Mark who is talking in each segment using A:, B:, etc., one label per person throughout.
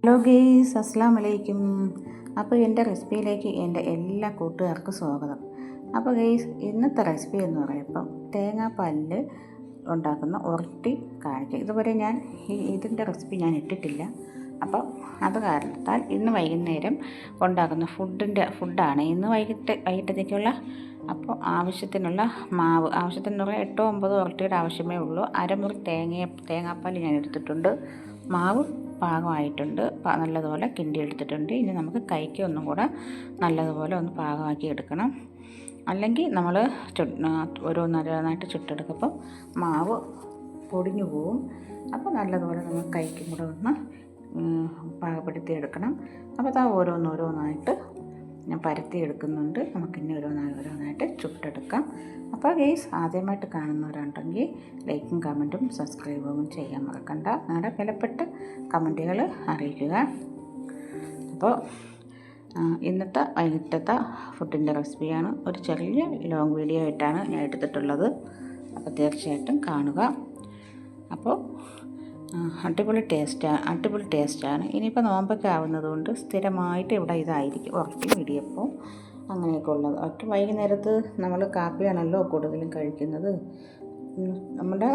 A: Hello guys, അസ്സലാമു അലൈക്കും. അപ്പോൾ എൻ്റെ റെസിപ്പിയിലേക്ക് എൻ്റെ എല്ലാ കൂട്ടുകാർക്കും സ്വാഗതം. അപ്പോൾ ഗെയ്സ്, ഇന്നത്തെ റെസിപ്പി എന്ന് പറയുമ്പം തേങ്ങാപ്പാലിൽ ഉണ്ടാക്കുന്ന ഉരുട്ടി കാണിക്കുക. ഇതുവരെ ഞാൻ ഇതിൻ്റെ റെസിപ്പി ഞാൻ ഇട്ടിട്ടില്ല. അപ്പം അത് കാരണത്താൽ ഇന്ന് വൈകുന്നേരം ഉണ്ടാക്കുന്ന ഫുഡാണ് ഇന്ന് വൈകിട്ടത്തേക്കുള്ള. അപ്പോൾ ആവശ്യത്തിനുള്ള മാവ്, ആവശ്യത്തിനുള്ള 8-9 ഉരുട്ടിയുടെ ആവശ്യമേ ഉള്ളൂ. അരമുറി തേങ്ങാപ്പാൽ ഞാൻ എടുത്തിട്ടുണ്ട്. മാവ് പാകമായിട്ടുണ്ട്, നല്ലതുപോലെ കിണ്ടി എടുത്തിട്ടുണ്ട്. ഇനി നമുക്ക് കൈക്ക് ഒന്നും കൂടെ നല്ലതുപോലെ ഒന്ന് പാകമാക്കി എടുക്കണം. അല്ലെങ്കിൽ നമ്മൾ ഓരോന്നോരോന്നായിട്ട് ചുട്ടെടുക്കുമ്പോൾ മാവ് പൊടിഞ്ഞു പോവും. അപ്പോൾ നല്ലതുപോലെ നമ്മൾ കൈക്കും കൂടെ ഒന്ന് പാകപ്പെടുത്തി എടുക്കണം. അപ്പോൾ അത് ഓരോന്നോരോന്നായിട്ട് ഞാൻ പരത്തി എടുക്കുന്നുണ്ട്. നമുക്കിനി ഓരോന്നായിട്ട് ചുട്ടെടുക്കാം. അപ്പോൾ ഗെയ്സ്, ആദ്യമായിട്ട് കാണുന്നവരുണ്ടെങ്കിൽ ലൈക്കും കമൻറ്റും സബ്സ്ക്രൈബും ചെയ്യാൻ മറക്കണ്ട. നിങ്ങളുടെ വിലപ്പെട്ട കമൻറ്റുകൾ അറിയിക്കുക. അപ്പോൾ ഇന്നത്തെ വൈകിട്ടത്തെ ഫുഡിൻ്റെ റെസിപ്പിയാണ്. ഒരു ചെറിയ ലോങ് വീഡിയോ ആയിട്ടാണ് ഞാൻ എടുത്തിട്ടുള്ളത്. അപ്പോൾ തീർച്ചയായിട്ടും കാണുക. അപ്പോൾ അടിപൊളി ടേസ്റ്റാണ്. ഇനിയിപ്പോൾ നോമ്പൊക്കെ ആവുന്നതുകൊണ്ട് സ്ഥിരമായിട്ട് ഇവിടെ ഇതായിരിക്കും ഉറട്ടി ഇടിയപ്പം അങ്ങനെയൊക്കെ ഉള്ളത്. ഒറ്റ വൈകുന്നേരത്ത് നമ്മൾ കാപ്പിയാണല്ലോ കൂടുതലും കഴിക്കുന്നത്. നമ്മുടെ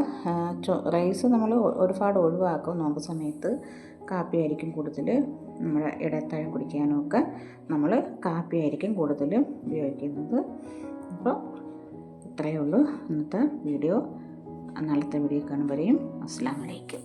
A: റൈസ് നമ്മൾ ഒരുപാട് ഒഴിവാക്കും. നോമ്പ് സമയത്ത് കാപ്പിയായിരിക്കും കൂടുതൽ. നമ്മുടെ ഇടത്തഴം കുടിക്കാനും ഒക്കെ നമ്മൾ കാപ്പിയായിരിക്കും കൂടുതലും ഉപയോഗിക്കുന്നത്. അപ്പോൾ ഇത്രയേ ഉള്ളൂ ഇന്നത്തെ വീഡിയോ. നാളത്തെ വീഡിയോ കാണുമ്പോഴേയും അസ്സലാമു അലൈക്കും.